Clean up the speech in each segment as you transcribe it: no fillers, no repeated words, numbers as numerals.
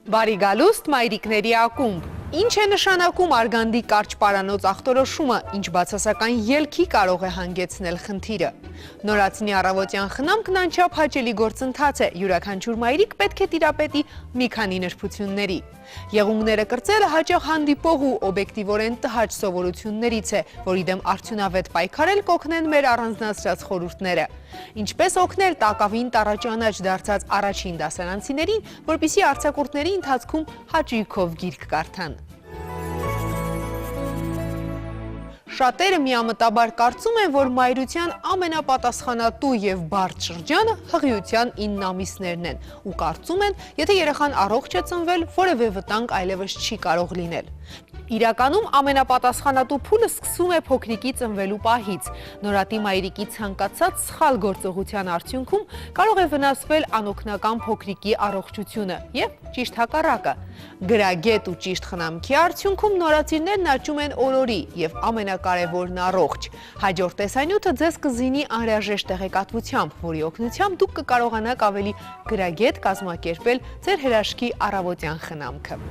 Բարի գալուստ մայրիկների ակումբ։ Ինչ է նշանակում արգանդի կարճ պարանոց ախտորոշումը, ինչ բացասական ելքի կարող է հանգեցնել խնդիրը։ Նորածնի առավոտյան խնամքն անչափ հաճելի գործընթաց է, յուրաքանչյուր մայրիկ պետք է տիրապետի մի քանի նրբությունների։ Եղունգները կրծելը հաճախ հանդիպող ու օբյեկտիվորեն տհաճ սովորություններից է, որի դեմ արդյունավետ պայքարել կօգնեն մեր առանձնացրած խորհուրդները։ Ինչպես օգնել տակավին տառաճանաչ դարձած առաջին դասարանցիներին, որպեսզի արձակուրդների ընթացքում հաճույքով գիրք կարդան։ Շատերը միամտաբար կարծում են, որ մայրության ամենապատասխանատու և բարդ շրջանը հղիության 9 ամիսներն են ու կարծում են, եթե երեխան առողջ է ծնվել, որևէ վտանգ այլևս չի կարող լինել։ Իրականում ամենապատասխանատու փուլը սկսում է փոքրիկի ծնվելու պահից։ Նորատի մայրիկի ցանկացած սխալ գործողության արդյունքում կարող է վնասվել անօգնական փոքրիկի առողջությունը և ճիշտ հակառակը։ Գրագետ ու ճիշտ խնամքի արդյունքում նորածիններն աճում են օրորի և ամենակարևորն առողջ։ Հաջորդ տեսանյութը ձեզ կզինի անհրաժեշտ տեղեկատվությամբ, որի օգնությամբ դուք կկարողանաք ավելի գրագետ կազմակերպել ձեր հրաշքի առավոտյան խնամքը։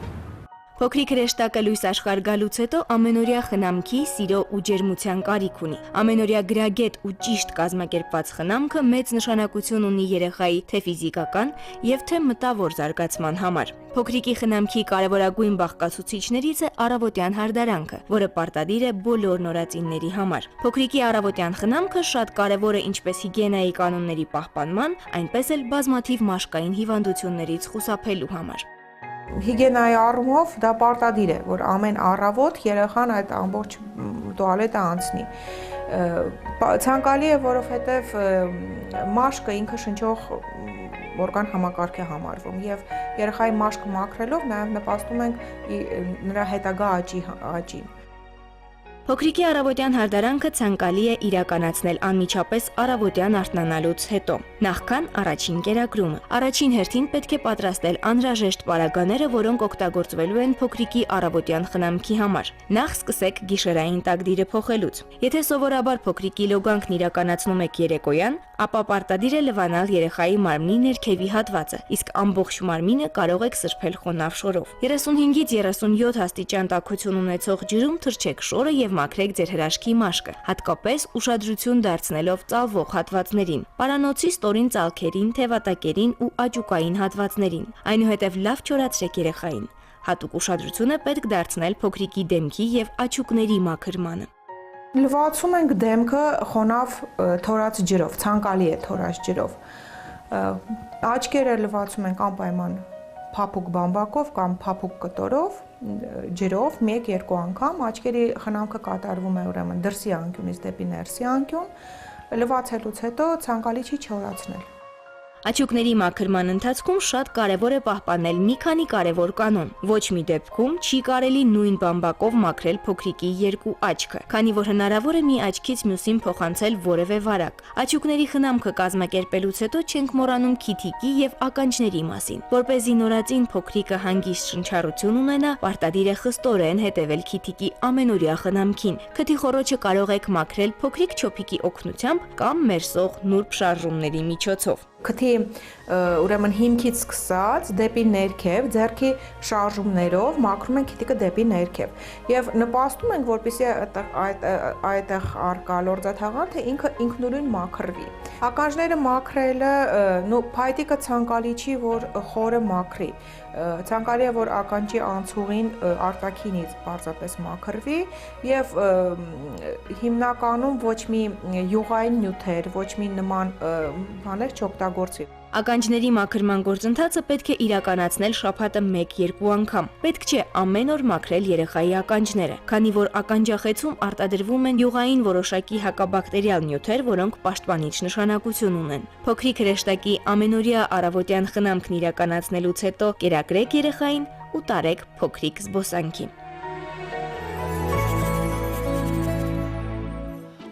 Փոքրիկ հրեշտակը լույս աշխարհ գալուց հետո ամենօրյա խնամքի, սիրո ու ջերմության կարիք ունի։ Ամենօրյա գրագետ ու ճիշտ կազմակերպված խնամքը մեծ նշանակություն ունի երեխայի թե ֆիզիկական և թե մտավոր զարգացման համար։ Փոքրիկի խնամքի կարևորագույն բաղկացուցիչներից է առավոտյան հարդարանքը, որը պարտադիր է բոլոր նորածինների համար։ Փոքրիկի առավոտյան խնամքը շատ կարևոր է ինչպես հիգիենայի կանոնների պահպանման, այնպես էլ բազմաթիվ մաշկային հիվանդություններից խուսափելու համար։ Հիգիենայի առումով դա պարտադիր է, որ ամեն առավոտ երեխան այդ ամբողջ տուալետը անցնի։ Ցանկալի է, որովհետև մաշկը ինքը շնչող օրգան համակարգ է համարվում և երեխայի մաշկը մաքրելով նաև նպաստում ենք նրա հետագա աճին։ Փոքրիկի առավոտյան հարդարանքը ցանկալի է իրականացնել անմիջապես առավոտյան արթնանալուց հետո, նախքան առաջին կերակրումը։ Առաջին հերթին պետք է պատրաստել անհրաժեշտ պարագաները, որոնք օգտագործվելու են փոքրիկի առավոտյան խնամքի համար։ Նախ սկսեք գիշերային տակդիրը փոխելուց։ Եթե սովորաբար փոքրիկի լոգանքն իրականացնում եք երեկոյան, ապա պարտադիր է լվանալ երեխայի մարմնի ներքևի հատվածը, իսկ ամբողջ մարմինը կարող եք սրբել խոնավ շորով։ 35-ից 37 աստիճան տաքություն ունեցող ջրում թրջեք շորը և մաքրեք ձեր հրաշքի մաշկը, հատկապես ուշադրություն դարձնելով ծալվող հատվածներին, պարանոցի ստորին ծալքերին, թևատակերին ու աճուկային հատվածներին։ Այնուհետև լավ չորացրեք երեխային։ Հատուկ ուշադրություն է պետք դարձնել փոքրիկի դեմքի և աչուկների մաքրմանը։ Լվացում ենք դեմքը խոնավ թորած ջրով, ցանկալի է թորած ջրով։ Աչքերը լվացում ենք անպայման փափուկ բամբակով կամ փափուկ կտորով, ջրով 1-2 անգամ, աչքերի խնամքը կատարվում է ուրեմն դրսի անկյունից դեպի ներսի անկյուն, լվացելուց հետո ցանկալի չի չորացնել։ Աչուկների մաքրման ընթացքում շատ կարևոր է պահպանել մի քանի կարևոր կանոն։ Ոչ մի դեպքում չի կարելի նույն բամբակով մաքրել փոքրիկի երկու աչքը, քանի որ հնարավոր է մի աչքից մյուսին փոխանցել որևէ վարակ։ Աչուկների խնամքը կազմակերպելուց հետո չենք մոռանում քիթիկի և ականջների մասին։ Որպեսզի նորածին փոքրիկը հանգիստ շնչառություն ունենա, պարտադիր է խստորեն հետևել քիթիկի ամենօրյա խնամքին։ Քթի խոռոչը կարող եք մաքրել փոքրիկ չոփիկի օգնությամբ կամ մերսող նուրբ շարժումների միջոցով։ Քթի ուրեմն հիմքից սկսած դեպի ներքև, ձեռքի շարժումներով մաքրում ենք քիթիկը դեպի ներքև և նպաստում ենք, որպեսզի այդտեղ առկա լորձաթաղանթը ինքը ինքնուրույն մաքրվի։ Ականջները մաքրելը, փայտիկը ցանկալի չի, որ խորը մաքրի։ Ցանկալի է, որ ականջի անցուղին արտաքինից պարզապես մաքրվի և հիմնականում ոչ մի յուղային նյութեր, ոչ մի նման բաներ չօգտագործվի։ Ականջների մաքրման գործընթացը պետք է իրականացնել շաբաթը 1-2 անգամ։ Պետք չէ ամեն օր մաքրել երեխայի ականջները, քանի որ ականջախեցում արտադրվում են յուղային որոշակի հակաբակտերիալ նյութեր, որոնք պաշտպանիչ նշանակություն ունեն։ Փոքրիկ հրեշտակի ամենօրյա առավոտյան խնամքն իրականացնելուց հետո կերակրեք երեխային ու տարեք փոքրիկ զբոսանքի։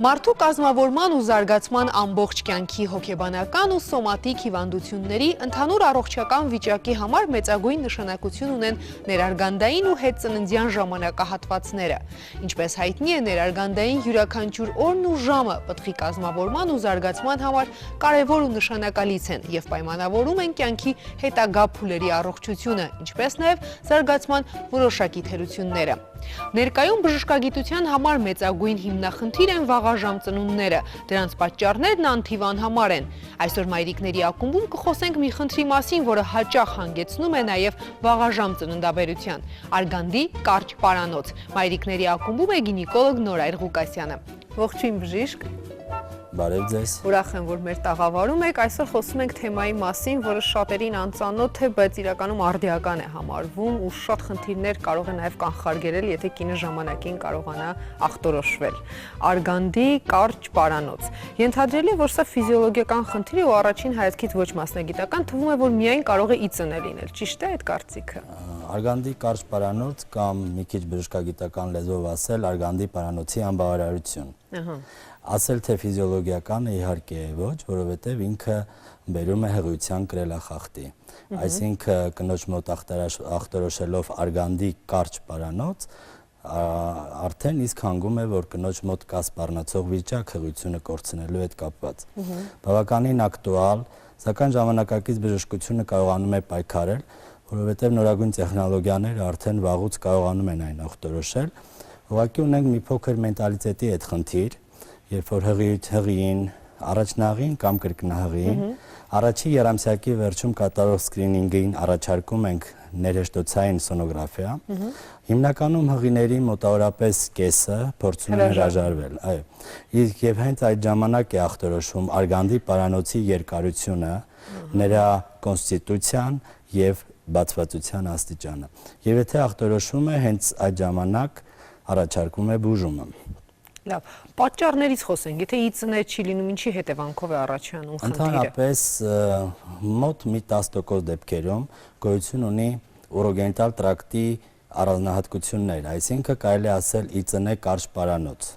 Մարդու կազմավորման ու զարգացման ամբողջ կյանքի հոգեբանական ու սոմատիկ հիվանդությունների ընդհանուր առողջական վիճակի համար մեծագույն նշանակություն ունեն ներարգանդային ու հետծննդյան ժամանակահատվածները։ Ինչպես հայտնի է, ներարգանդային յուրաքանչյուր օրն ու ժամը պտղի կազմավորման ու զարգացման համար կարևոր ու նշանակալից են եւ պայմանավորում են կյանքի հետագա փուլերի առողջությունը, ինչպես նաեւ զարգացման որոշակի թերությունները։ Ներկայում բժշկագիտության համար մեծագույն հիմնախնդիր են վաղաժամ ծնունդները, դրանց պատճառներն անթիվանհամար են։ Այսօր մայրիկների ակումբում կխոսենք մի խնդրի մասին, որը հաճախ հանգեցնում է նաև վաղաժամ ծննդաբերության՝ արգանդի կարճ պարանոց։ Մայրիկների ակումբում է գինեկոլոգ Նորայր Ղուկասյանը։ Ողջույն բժիշկ։ Բարև ձեզ։ Ուրախ եմ, որ մեր տաղավարում եք։ Այսօր խոսում ենք թեմայի մասին, որը շատերին անծանոթ է, բայց իրականում արդիական է համարվում ու շատ խնդիրներ կարող է նաև կանխարգելել, եթե կինը ժամանակին կարողանա ախտորոշվել։ Արգանդի կարճ պարանոց։ Ենթադրելի է, որ սա ֆիզիոլոգիական խնդիր է ու առաջին հայացքից ոչ մասնագիտական, թվում է, որ միայն կարող է իծն լինել։ Ճիշտ է այդ կարծիքը։ Արգանդի կարճ պարանոց կամ մի քիչ բժշկագիտական լեզվով ասել արգանդի պարանոցի անբավարարություն։ Ասել թե ֆիզիոլոգիական է իհարկե ոչ, որովհետև ինքը բերում է հղիության կրելախախտի։ Այսինքն կնոջ մոտ ախտորոշելով արգանդի կարճ պարանոց, արդեն իսկ հանգում է, որ կնոջ մոտ կա սպառնացող վիճակ հղիությունը կորցնելու հետ կապված։ Բավականին ակտուալ, սակայն ժամանակակից բժշկությունը կարողանում է պայքարել, որովհետև նորագույն տեխնոլոգիաները արդեն վաղուց կարողանում են այն ախտորոշել։ Ուղղակի ունենք մի փոքր մենտալիտետի հետ խնդիր, երբ որ հղիին, առաջնահղին կամ կրկնահղիին, առաջի երամսյակի վերջում կատարող սկրինինգին առաջարկում ենք ներհեշտոցային սոնոգրաֆիա, հիմնականում հղիների մոտավորապես կեսը փորձում են հրաժարվել, այո, եւ հենց այդ ժամանակ է ախտորոշվում արգանդի պարանոցի երկարությունը, նրա կոնստիտուցիան եւ բացվածության աստիճանը։ Եվ եթե ախտորոշվում է, հենց այդ ժամանակ առաջարկվում է բուժումը։ Լավ, պատճառներից խոսենք, եթե իծն չի լինում, ինչի հետևանքով է առաջանում խնդիրը։ Ընդհանրապես մոտ մի 10% դեպքերում գոյություն ունի ուրոգենիտալ տրակտի առանձնահատկություններ, այսինքն կարելի ասել իծն է կարճ պարանոց։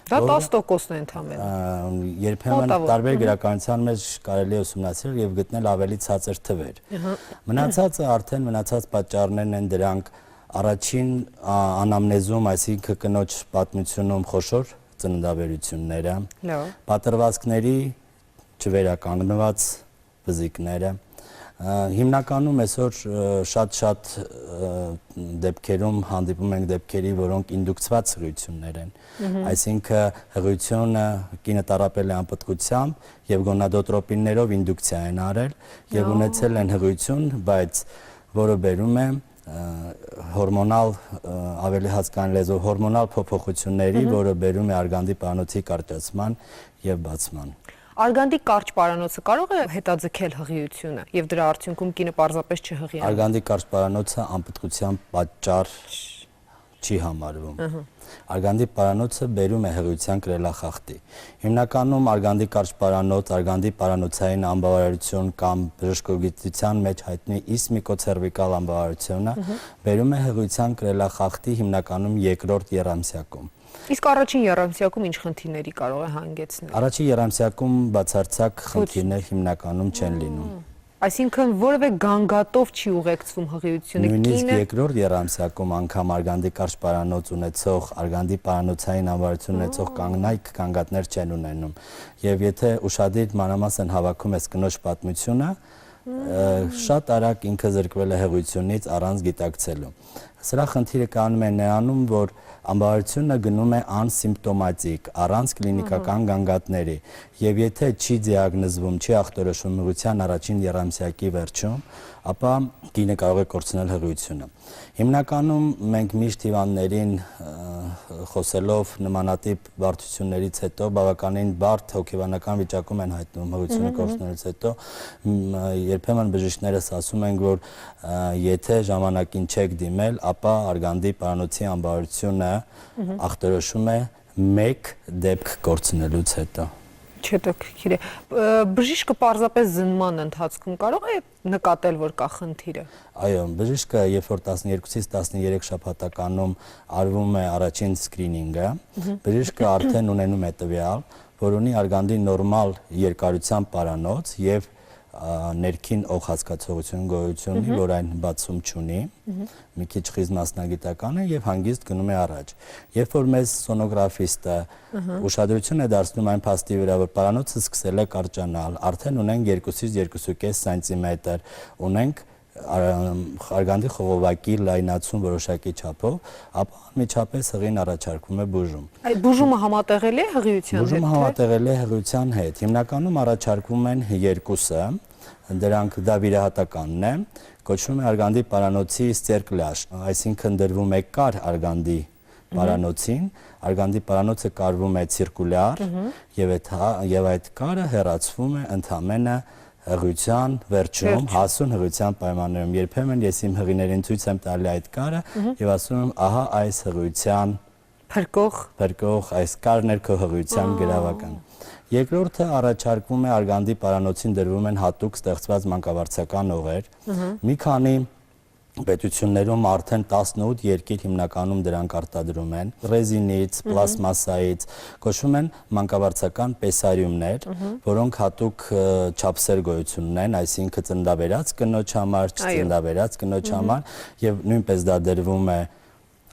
Դա 10%-ն է ընդհանրապես։ Երբեմն տարբեր գրականության մեջ կարելի է ուսումնասիրել եւ գտնել ավելի ցածր թվեր։ Մնացածը արդեն մնացած պատճառներն են դրանք առաջին անամնեզում, այսինքն կնոջ պատմությունում խոշոր ծննդաբերությունները, պատրվազքների չվերականգնված վզիկները, հիմնականում այսօր շատ դեպքերում հանդիպում ենք դեպքերի, որոնք ինդուկցված հղիություններ են, այսինքն հղիությունը կինը տառապել է անպտղությամբ եւ գոնադոտրոպիններով ինդուկցիա են արել եւ ունեցել են հղիություն, բայց որը բերում է հորմոնալ ավելի հասկանալի լեզվով հորմոնալ փոփոխությունների, որը բերում է արգանդի պարանոցի կարճացման եւ բացման։ Արգանդի կարճ պարանոցը կարող է հետաձգել հղիությունը եւ դրա արդյունքում կինը պարզապես չհղի։ Արգանդի կարճ պարանոցը անպտղության պատճառ չի համարվում։ Արգանդի պարանոցը բերում է հղիության կրելախախտի։ Հիմնականում արգանդի կարճ պարանոց, արգանդի պարանոցային անբավարարություն կամ բժշկագիտության մեջ հայտնի իսմիկոցերվիկալ անբավարարությունը բերում է հղիության կրելախախտի հիմնականում երկրորդ եռամսյակում։ Իսկ առաջին եռամսյակում ինչ խնդիրների կարող է հանգեցնել։ Առաջին եռամսյակում բացարձակ խնդիրներ հիմնականում չեն լինում։ Այսինքն որևէ գանգատով չի ուղեկցվում հղիությունը, նույնիսկ երկրորդ եռամսյակում անգամ արգանդի կարճ պարանոց ունեցող, արգանդի պարանոցային անբավարարություն ունեցող կանայք գանգատներ չեն ունենում։ Եվ եթե ուշադիր մանրամասն հավաքում ես կնոջ պատմությունը, շատ արագ ինքը զրկվել է հղիությունից առանց գիտակցելու։ Սրա խնդիրը կանում է նրանում, որ անբավարարությունը գնում է անսիմպտոմատիկ, առանց կլինիկական գանգատների, եւ եթե չի դիագնոզվում, չի ախտորոշվում հղիության առաջին եռամսյակի վերջում, ապա կինը կարող է կորցնել հղիությունը։ Հիմնականում մենք միշտ հիվանդներին խոսելով նմանատիպ բարդություններից հետո բավականին բարդ հոգեբանական վիճակում են հայտնվում հղիությունը կորցնելուց հետո, երբեմն բժիշկներս ասում են, որ եթե ժամանակին չեք դիմել, ապա արգանդի պարանոցի անբավարարությունը ախտորոշում է 1 դեպք կորցնելուց հետո։ Չետաքրքիր է։ Բժիշկը պարզապես զննման ընթացքում կարող է նկատել, որ կա խնդիրը։ Այո, բժիշկը երբ որ 12-ից 13 շաբաթականում արվում է առաջին սկրինինգը, բժիշկը արդեն ունենում է տվյալ, որ ունի արգանդի նորմալ երկարության պարանոց եւ ներքին օղ հասկացողություն գոյություն ունի, որ այն բացում չունի, մի քիչ խիստ մասնագիտական է եւ հանգիստ գնում է առաջ։ Երբ որ մեզ սոնոգրաֆիստը ուշադրություն է դարձնում այն փաստի վրա, որ պարանոցը սկսել է կարճանալ, արդեն ունենք 2-ից 2.5 սանտիմետր, ունենք արգանդի խողովակի լայնացում որոշակի չափով, ապա անմիջապես հղին առաջարկվում է բուժում։ Այդ բուժումը համատեղելի է հղիության հետ։ Բուժումը համատեղելի է հղիության հետ։ Հիմնականում առաջարկվում են երկուսը, դրանք դա վիրահատականն է, կոչվում է արգանդի պարանոցի ստերկլյաժ, այսինքն դրվում է կար արգանդի պարանոցին, արգանդի պարանոցը կարվում է ցիրկուլյար եւ այդ կարը հեռացվում է ընդամենը հղիության վերջում, հասուն հղիության պայմաններում։ Երբեմն ես իմ հղիներին ցույց եմ տալի այդ կարը եւ ասում եմ, ահա այս հղիության փրկող այս կարն էր քո հղիության գրավական։ Երկրորդը առաջարկվում է արգանդի պարանոցին դրվում են հատուկ ստեղծված մանկավարձական օղեր։ Մի քանի պետություններում արդեն 18 երկիր հիմնականում դրանք արտադրում են ռեզինից, պլաստմասայից, կոչվում են մանկավարձական պեսարիումներ, որոնք հատուկ չափսեր գոյություն ունեն, այսինքն ծննդաբերած կնոջ համար, չծննդաբերած կնոջ համար եւ նույնպես դա դրվում է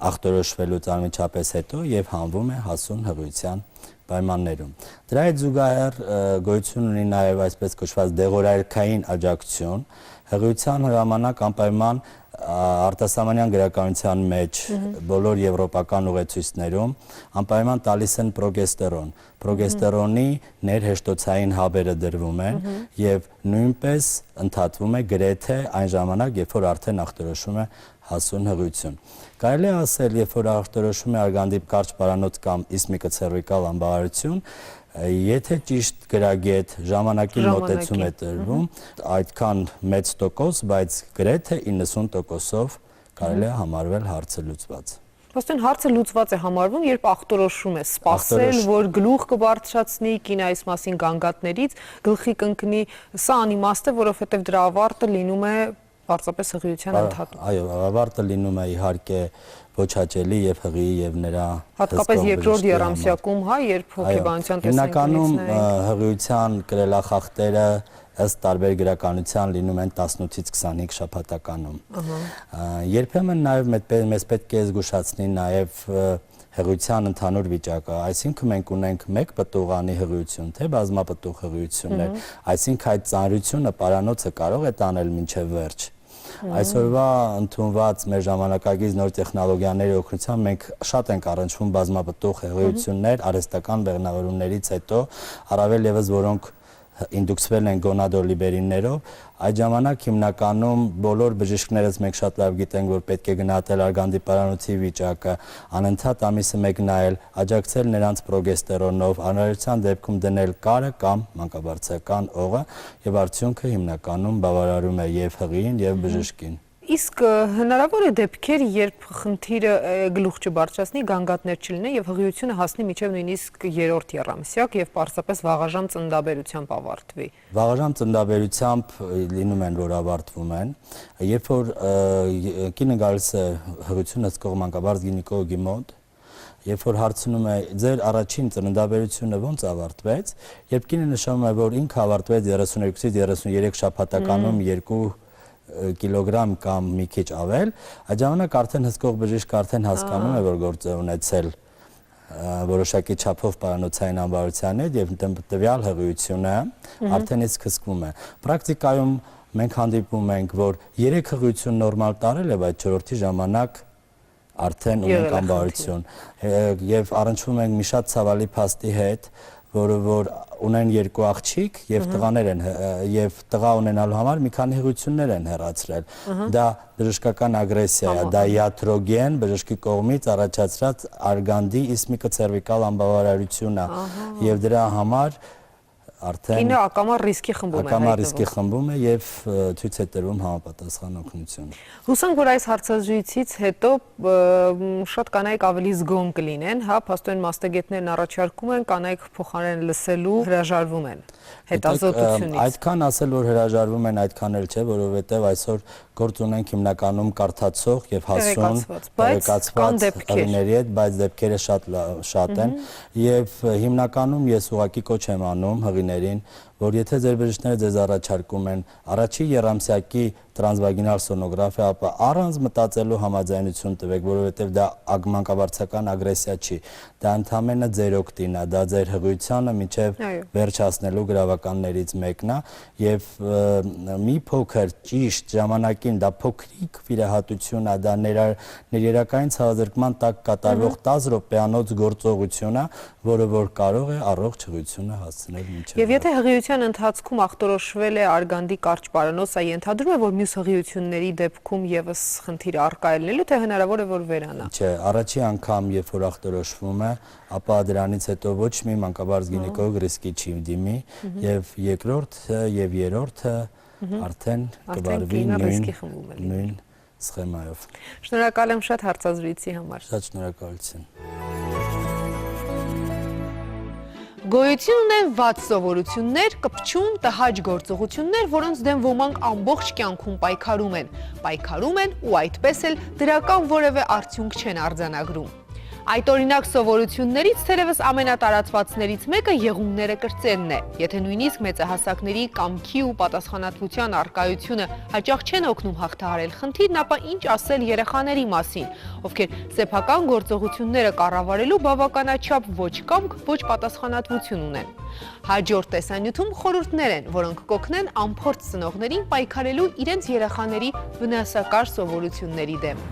ախտորոշվելուց անմիջապես հետո եւ հանվում է հասուն հղիության պայմաններում։ Դրա հետ զուգահեռ գոյություն ունի նաեւ այսպես կոչված դեղորայքային աջակցություն, հղիության ժամանակ անպայման արտասահմանյան գրականության մեջ բոլոր եվրոպական ուղեցույցներում անպայման տալիս են պրոգեստերոն։ Պրոգեստերոնի ներհեշտոցային հաբերը դրվում են եւ նույնպես ընդհատվում է գրեթե այն ժամանակ, երբ որ արդեն ախտորոշում է հասուն հղիություն։ Կարելի է ասել, երբ որ ախտորոշում է արգանդի կարճ պարանոց կամ իսմիկը ցերվիկալ անբավարարություն, եթե ճիշտ գրագետ ժամանակին մոտեցում է տրվում, այդքան մեծ տոկոս, բայց գրեթե 90%-ով կարելի է համարվել հարցը լուծված։ Ոստեն հարցը լուծված է համարվում, երբ ախտորոշում է սպասել, որ գլուխ կբարձրացնի, կին այս մասին գանգատներից, գլխի կընկնի, սա անիմաստ է, որովհետև դրա ավարտը լինում է պարզապես հղիության ընդհատում։ Այո, ավարտը լինում է իհարկե ոչ հաճելի եւ հղիի եւ նրա հատկապես երկրորդ երամսյակում, հա, երբ հոգեբանության տեսանկյունից հղիության կրելախախտերը ըստ տարբեր գրականության լինում են 18-ից 25 շաբաթականում։ Երբեմն նաեւ մեզ պետք է զգուշացնի նաեւ հղիության ընդհանուր վիճակը, այսինքն մենք ունենք մեկ պտուղանի հղիություն, թե բազմապտուղ հղիություններ, այսինքն այդ ծանրությունը պարանոցը կարող է տանել մինչև վերջ։ Այսօրվա ընդունված մեր ժամանակակից նոր տեխնոլոգիաների օգնությամբ մենք շատ ենք առնչվում բազմապտուղ հղիություններ արհեստական բեղմնավորումներից հետո, առավել եւս որոնք ինդուքսվել են գոնադոլիբերիններով, այդ ժամանակ հիմնականում բոլոր բժիշկներս մենք շատ լավ գիտենք, որ պետք է գնահատել արգանդի պարանոցի վիճակը, անընդհատ ամիսը մեկ նայել, աջակցել նրանց պրոգեստերոնով, անհրաժեշտության դեպքում դնել կարը կամ մանկաբարձական օղը եւ արդյունքը հիմնականում բավարարում է եւ հղիին եւ բժիշկին։ Իսկ հնարավոր է դեպքեր, երբ խնդիրը գլուխ չբարձրացնի, գանգատներ չլինեն եւ հղիությունը հասնի մինչեւ նույնիսկ երրորդ եռամսյակ եւ պարզապես վաղաժամ ծննդաբերությամբ ավարտվի։ Վաղաժամ ծննդաբերությամբ լինում են, որ ավարտվում են, երբ որ կինը գալիս է հղիությունը հսկող մանկաբարձ գինեկոլոգի մոտ, երբ որ հարցնում է ձեր առաջին ծննդաբերությունը ոնց ավարտվեց, երբ կինը նշում է, որ ինքը ավարտվեց 32-ից 33 շաբաթականում 2 կիլոգրամ կամ մի քիչ ավել, այդ ժամանակ արդեն հսկող բժիշկը արդեն հասկանում է, որ գործ է ունեցել որոշակի չափով պարանոցային անբավարարության հետ եւ տվյալ հղիությունը արդեն իսկ հսկվում է։ Պրակտիկայում մենք հանդիպում ենք, որ 3 հղիություն նորմալ տարել է, բայց 4-րդի ժամանակ արդեն ունենք անբավարարություն եւ առնչվում ենք մի շատ ցավալի փաստի հետ, որ ունեն երկու աղջիկ եւ տղաներ են եւ տղա ունենալու համար մի քանի հղիություններ են հեռացրել։ Դա բժշկական ագրեսիա է, դա իատրոգեն բժշկի կողմից առաջացած արգանդի իսմիկը ցերվիկալ անբավարարություն է եւ դրա համար արդեն կինը ակամա ռիսկի խմբում է ակամա ռիսկի խմբում է եւ ցույց է տրվում համապատասխան օգնություն։ Հուսանք, որ այս հարցազրույցից հետո շատ կանայք ավելի զգոն կլինեն, հա, փաստորեն մասնագետներն առաջարկում են, կանայք փոխարեն լսելու հրաժարվում են հետազոտությունից։ Այդքան ասել, որ հրաժարվում են, այդքան էլ չէ, որովհետեւ այսօր գործ ունենք հիմնականում կարդացող եւ հասուն տեղեկացված հղիների հետ, բայց դեպքերը շատ են եւ հիմնականում ես ուղղակի կոչ եմ անում հղիներին, որ եթե ձեր բժիշկները ձեզ առաջարկում են առաջի երամսյակի տրանսվագինալ սոնոգրաֆիա, ապա առանց մտածելու համաձայնություն տվեք, որովհետև դա մանկաբարձական ագրեսիա չի, դա ընդհանրապես ձեր օգտին է, դա ձեր հղիությանը մինչև վերջ հասնելու գրավականներից մեկն է եւ մի փոքր ճիշտ ժամանակին դա փոքրիկ վիրահատություն է, դա ներերակային ցավազրկման տակ կատարվող 10 րոպեանոց գործողություն է, որը որ կարող է առողջ հղիությունը հասցնել մինչև։ Եվ եթե հղիության ընթացքում ախտորոշվել է արգանդի կարճ պարանոց, ենթադրում է, որ մյուս հղիությունների դեպքում եւս խնդիր առկա է լինելու, թե հնարավոր է որ վերանա։ Չէ, առաջի անգամ երբ որ ախտորոշվում է, ապա դրանից հետո ոչ մի մանկաբարձ գինեկոլոգ ռիսկի չի դիմի եւ երկրորդը եւ երրորդը արդեն կվարվի նույն սխեմայով։ Շնորհակալ եմ շատ հարցազրույցի համար։ Շատ շնորհակալություն։ Գոյություն ունեն վատ սովորություններ, կպչուն, տհաճ գործողություններ, որոնց դեմ ոմանք ամբողջ կյանքում պայքարում են ու այդպես էլ դրական որևէ արդյունք չեն արձանագրում։ Այդ օրինակ սովորություններից թերևս ամենատարածվածներից մեկը եղունգները կրծելն է։ Եթե նույնիսկ մեծահասակների կամքի ու պատասխանատվության առկայությունը հաճախ չեն օգնում հաղթահարել խնդիրն, ապա ինչ ասել երեխաների մասին, ովքեր սեփական գործողությունները կառավարելու բավականաչափ ոչ կամք, ոչ պատասխանատվություն ունեն։ Հաջորդ տեսանյութում խորհուրդներ են, որոնք կօգնեն անփորձ ծնողներին պայքարելու իրենց երեխաների վնասակար սովորությունների դեմ։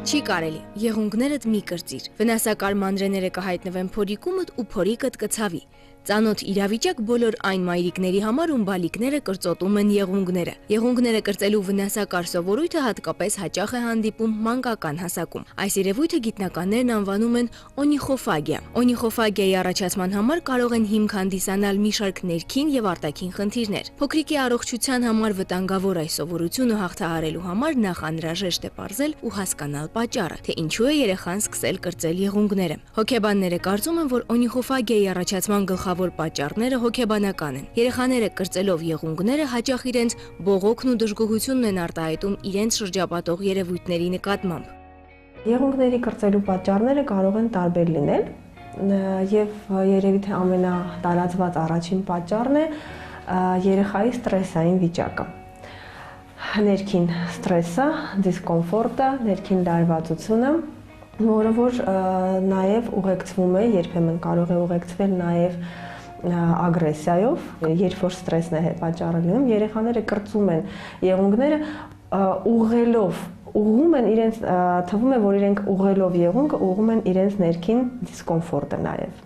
Չի կարելի, եղունգներդ մի կրծիր, վնասակար մանրեները կհայտնվեն փորիկումդ ու փորիկդ կցավի։ Ծանոթ իրավիճակ բոլոր այն մայրիկների համար, ում բալիկները կրծոտում են եղունգները։ Եղունգները կրծելու վնասակար սովորույթը հատկապես հաճախ է հանդիպում մանկական հասակում։ Այս երևույթը գիտնականներն անվանում են օնիխոֆագիա։ Օնիխոֆագիայի առաջացման համար կարող են հիմք հանդիսանալ մի շարք ներքին եւ արտաքին խնդիրներ։ Փոքրիկի առողջության համար վտանգավոր այս սովորությունը հաղթահարելու համար նախ անհրաժեշտ է պարզել ու հասկանալ պատճառը, թե ինչու է երեխան սկսել կրծել եղունգները։ Հոգեբանները կարծում են, որ օնիխոֆագիայի առաջացման գլխավոր պատճառները հոգեբանական են։ Երեխաները կրծելով եղունգները հաճախ իրենց բողոքն ու դժգոհությունն են արտահայտում իրենց շրջապատող երևույթների նկատմամբ։ Եղունգների կրծելու պատճառները կարող են տարբեր լինել եւ երևի թե ամենատարածված առաջին պատճառն է երեխայի ստրեսային վիճակը։ Ներքին ստրեսը, դիսկոմֆորտը, ներքին լարվածությունը, որը որ նաև ուղեկցվում է, երբեմն կարող է ուղեկցվել նաև ագրեսիայով, երբ որ ստրեսն է պատճառը լինում, երեխաները կրծում են եղունգները ուղղում են իրենց, թվում է, որ իրենք ուղղելով եղունգը ուղղում են իրենց ներքին դիսկոմֆորտը նաև։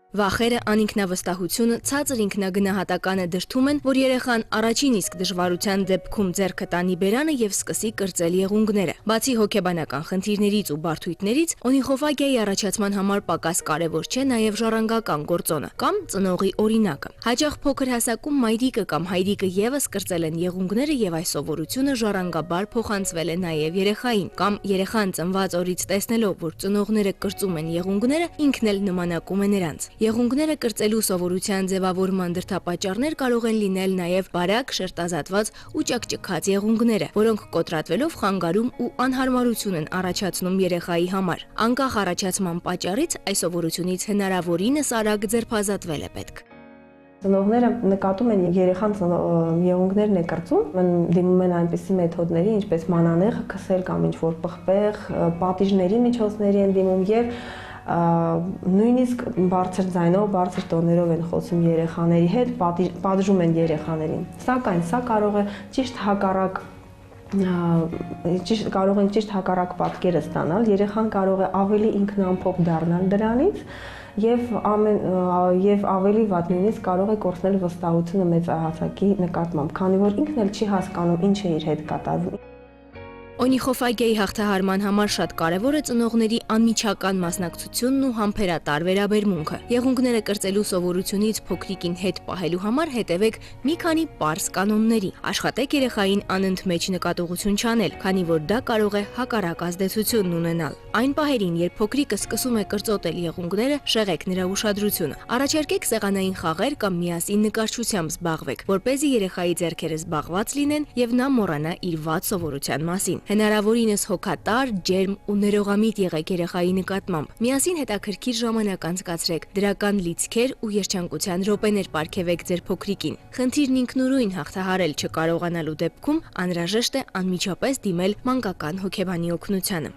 Վախերը, անինքնավստահությունը, ցածր ինքնագնահատականը դրդում են, որ երեխան առաջին իսկ դժվարության դեպքում ձեռքը տանի բերանը եւ սկսի կրծել եղունգները։ Բացի հոգեբանական խնդիրներից ու բարդույթներից, օնիխոֆագիայի առաջացման համար պակաս կարևոր չէ նաեւ ժառանգական գործոնը կամ ծնողի օրինակը։ Հաճախ փոքր հասակում մայրիկը կամ հայրիկը եւս կրծել են եղունգները եւ այս սովորությունը ժառանգաբար փոխանցվել է նաեւ երեխային, կամ երեխան ծնված օրից տեսնելով, որ ծնողները կրծում են եղունգները, ինքն էլ նմանակում է նրանց։ Եղունգները կրծելու սովորության ձևավորման դրդապատճառներ կարող են լինել նաև բարակ, շերտազատված ու ճաքճքած եղունգները, որոնք կոտրատվելով խանգարում ու անհարմարություն են առաջացնում երեխայի համար։ Անկախ առաջացման պատճառից այս սովորությունից հնարավորինս արագ ձերբազատվել է պետք։ Ծնողները նկատում են երեխան եղունգներն է կրծում, դիմում են այնպիսի մեթոդների, ինչպես մանանեխը քսել կամ ինչ-որ պղպեղ, պատիժների միջոցների են դիմում եւ նույնիսկ բարձր ձայնով, բարձր տոներով են խոսում երեխաների հետ, պատժում են երեխաներին։ Սակայն սա կարող է ճիշտ հակառակ պատկերը ստանալ, երեխան կարող է ավելի ինքնամփոփ դառնալ դրանից եւ ավելի վատ նույնիսկ կարող է կորցնել վստահությունը մեծահասակի նկատմամբ, քանի որ ինքն էլ չի հասկանում ինչ է իր հետ կատարվում։ Օնիխոֆագիայի հաղթահարման համար շատ կարևոր է ծնողների անմիջական մասնակցությունն ու համբերատար վերաբերմունքը։ Եղունգները կրծելու սովորությունից փոքրիկին հետ պահելու համար հետևեք մի քանի պարզ կանոնների։ Աշխատեք երեխային անընդմեջ նկատողություն չանել, քանի որ դա կարող է հակառակ ազդեցություն ունենալ։ Այն պահերին, երբ փոքրիկը սկսում է կրծոտել եղունգները, շեղեք նրա ուշադրությունը։ Առաջարկեք սեղանային խաղեր կամ միասին նկարչությամբ զբաղվեք, որպեսզի երեխայի ձեռքերը զբաղված լինեն եւ նա մոռանա իր վատ սովորության մասին։ Հնարավորինս հոգատար, ջերմ ու ներողամիտ եղեք երեխայի նկատմամբ։ Միասին հետաքրքիր ժամանակ անցկացրեք, դրական լիցքեր ու երջանկության րոպեներ պարգևեք ձեր փոքրիկին։ Խնդիրն ինքնուրույն հաղթահարել չկարողանալու դեպքում անհրաժեշտ է անմիջապես դիմել մանկական հոգեբանի օգնությանը։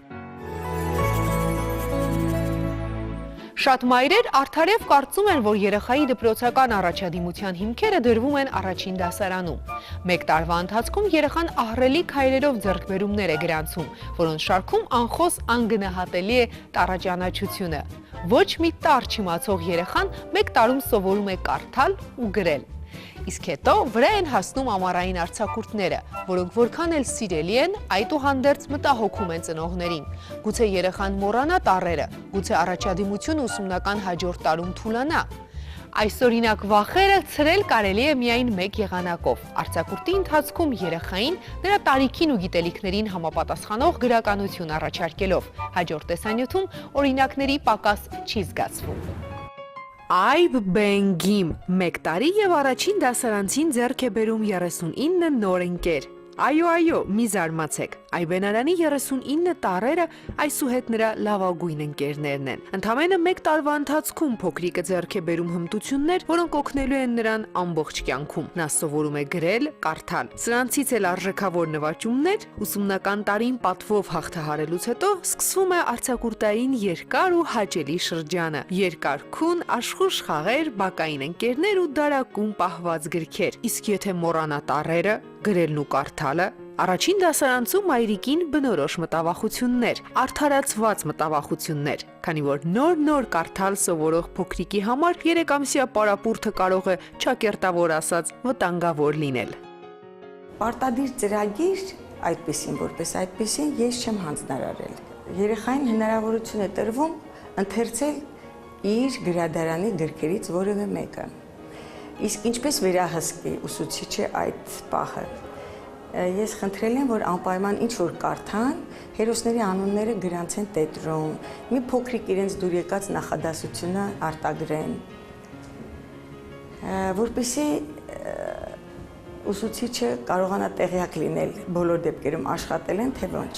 Շատ մայրեր արդարև կարծում են, որ երեխայի դպրոցական առաջադիմության հիմքերը դրվում են առաջին դասարանում։ Մեկ տարվա ընթացքում երեխան ահռելի քայլերով ձեռքբերումներ է գրանցում, որոնց շարքում անխոս անգնահատելի է տառաճանաչությունը։ Ոչ մի տառ չիմացող երեխան մեկ տարում սովորում է կարդալ ու գրել։ Իսկ հետո վրա են հասնում ամառային արձակուրդները, որոնք որքան էլ սիրելի են, այդուհանդերձ մտահոգում են ծնողներին։ Գուցե երեխան մոռանա տառերը, գուցե առաջադիմությունը ուսումնական հաջորդ տարում թուլանա։ Այսօրինակ վախերը ցրել կարելի է միայն մեկ եղանակով։ Արձակուրդի ընթացքում երեխային նրա տարիքին ու գիտելիքներին համապատասխանող գրականություն առաջարկելով։ Հաջորդ տեսանյութում օրինակների պակաս չի զգացվում։ Այբ Բենգիմ, մեկ տարի և առաջին դասարանցին ձեռք է բերում 39 նոր ընկեր։ Այո, մի զարմացեք, Այբենարանի 39 տառերը այսուհետ նրա լավագույն ընկերներն են։ Ընդամենը մեկ տարվա ընթացքում փոքրիկը ձեռք է բերում հմտություններ, որոնք օգնելու են նրան ամբողջ կյանքում։ Նա սովորում է գրել, կարդալ։ Սրանցից էլ արժեքավոր նվաճումներ ուսումնական տարին պատվով հաղթահարելուց հետո սկսվում է արձակուրդային երկար ու հաճելի շրջանը։ Երկարքուն, աշխույժ խաղեր, բակային ընկերներ ու դարակում պահված գրքեր։ Իսկ եթե մոռանա տառերը, գրելն ու կարդալը, առաջին դասարանցում մայրիկին բնորոշ մտավախություններ, արդարացված մտավախություններ, քանի որ նոր կարդալ սովորող փոքրիկի համար 3-ամսյա պարապուրդը կարող է ճակերտավոր ասած վտանգավոր լինել։ Պարտադիր ծրագիր այդպեսին, որպես այդպեսին ես չեմ հանձնարարել։ Երեխային հնարավորություն է տրվում ընթերցել իր գրադարանի գրքերից որևէ մեկը։ Իսկ ինչպես վերահսկի ուսուցիչը այդ պահը։ Ես խնդրել եմ, որ անպայման ինչ-որ կարդան, հերոսների անունները գրանցեն տետրում, մի փոքրիկ իրենց դուր եկած նախադասությունը արտագրեն, որպեսզի ուսուցիչը կարողանա տեղյակ լինել բոլոր դեպքերում աշխատել են, թե ոչ։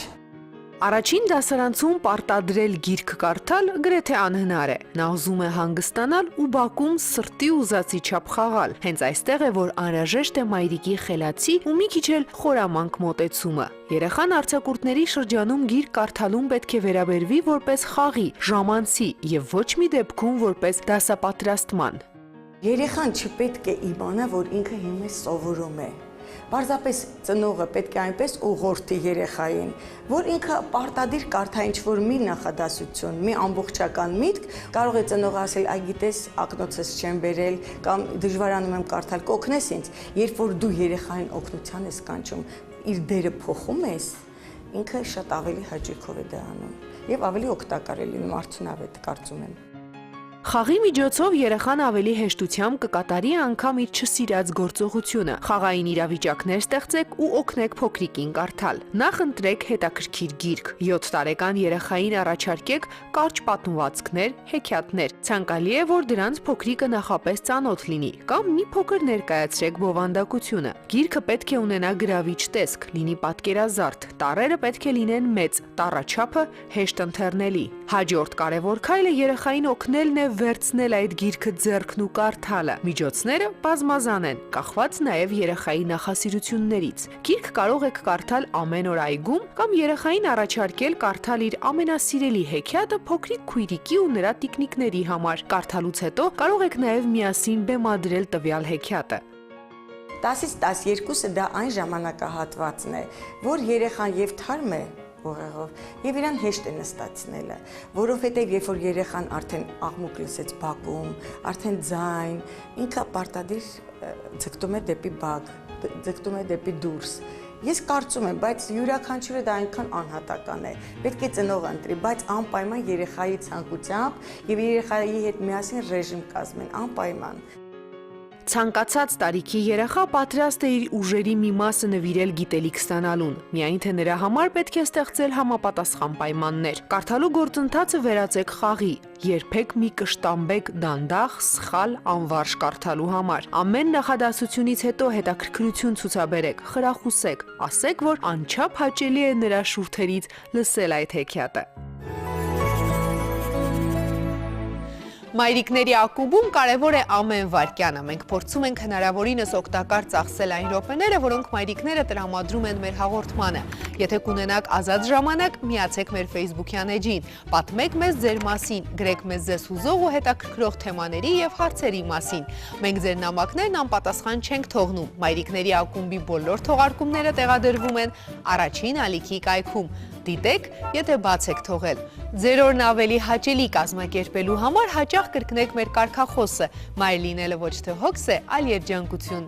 Առաջին դասարանցում պարտադրել գիրք կարդալ գրեթե անհնար է։ Նա ուզում է հանգստանալ ու բակում սրտի ուզածի չափ խաղալ։ Հենց այստեղ է, որ անհրաժեշտ է մայրիկի խելացի ու մի քիչ էլ խորամանկ մոտեցումը։ Երեխան արձակուրդների շրջանում գիրք կարդալուն պետք է վերաբերվի որպես խաղի, ժամանցի եւ ոչ մի դեպքում որպես դասապատրաստման։ Երեխան չպետք է իմանա, որ ինքը հիմա սովորում է։ Պարզապես ծնողը պետք է այնպես ուղղորդի երեխային, որ ինքը պարտադիր կարդա ինչ-որ մի նախադասություն, մի ամբողջական միտք, կարող է ծնողը ասել, այ գիտես, ակնոցս չեմ բերել կամ դժվարանում եմ կարդալ, կօգնես ինձ, երբ որ դու երեխային օգնության ես կանչում, իր դերը փոխում ես, ինքը շատ ավելի հաճույքով է դա անում եւ ավելի օգտակար է լինում, արդյունավետ կարծում եմ։ Խաղի միջոցով երեխան ավելի հեշտությամբ կկատարի անգամ իր չսիրած գործողությունը։ Խաղային իրավիճակներ ստեղծեք ու օգնեք փոքրիկին կարդալ։ Նախ ընտրեք հետաքրքիր գիրք։ 7 տարեկան երեխային առաջարկեք կարճ պատմվածքներ, հեքիաթներ։ Ցանկալի է, որ դրանց փոքրիկը նախապես ծանոթ լինի, կամ մի փոքր ներկայացրեք բովանդակությունը։ Գիրքը պետք է ունենա գրավիչ տեսք, լինի պատկերազարդ։ Տառերը պետք է լինեն մեծ, տառաչափը հեշտ ընթեռնելի։ Հաջորդ կարևոր քայլը երեխային օգնելն է վերցնել այդ գիրքը ձեռքն ու կարդալը։ Միջոցները բազմազան են, կախված նաև երեխայի նախասիրություններից։ Գիրք կարող եք կարդալ ամեն օր այգում կամ երեխային առաջարկել կարդալ իր ամենասիրելի հեքիաթը փոքրիկ քույրիկի ու նրա տիկնիկների համար։ Կարդալուց հետո կարող եք նաև միասին բեմադրել տվյալ հեքիաթը։ 10-ից 12-ը դա այն ժամանակահատվածն է, որ երեխան եւ թարմ է ուղեղով եւ իրան հեշտ է նստացնելը, որովհետեւ երբ որ երեխան արդեն աղմուկ լսեց բակում, արդեն ձայն, ինքը պարտադիր ձգտում է դեպի բակ, ձգտում է դեպի դուրս Ես կարծում եմ, բայց յուրաքանչյուրը դա այնքան անհատական է։ Պետք է ծնողը ընտրի, բայց անպայման երեխայի ցանկությամբ եւ երեխայի հետ միասին ռեժիմ կազմեն, անպայման։ Ցանկացած տարիքի երեխա պատրաստ է իր ուժերի մի մասը նվիրել գիտելիք ստանալուն, միայն թե նրա համար պետք է ստեղծել համապատասխան պայմաններ։ Կարդալու գործընթացը վերածեք խաղի, երբեք մի կշտամբեք դանդաղ, սխալ, անվարժ կարդալու համար։ Ամեն նախադասությունից հետո հետաքրքրություն ցուցաբերեք, խրախուսեք, ասեք, որ անչափ հաճելի է նրա շուրթերից լսել այդ հեքիաթը։ Մայրիկների ակումբում կարևոր է ամեն վայրկյանը։ Մենք փորձում ենք հնարավորինս օգտակար ծախսել այն րոպեները, որոնք մայրիկները տրամադրում են մեր հաղորդմանը։ Եթե կունենաք ազատ ժամանակ, միացեք մեր Facebook-յան էջին, պատմեք մեզ ձեր մասին, գրեք մեզ ձեզ հուզող ու հետաքրքրող թեմաների եւ հարցերի մասին։ Մենք ձեր նամակներն անպատասխան չենք թողնում։ Մայրիկների ակումբի բոլոր թողարկումները տեղադրվում են առաջին ալիքի կայքում։ Դիտեք, եթե բաց եք թողել։ Ձեր օրն ավելի հաճելի կազմակերպելու համար հաճախ կրկնեք մեր կարգախոսը՝ մայր լինելը ոչ թե հոգս է, այլ երջանկություն։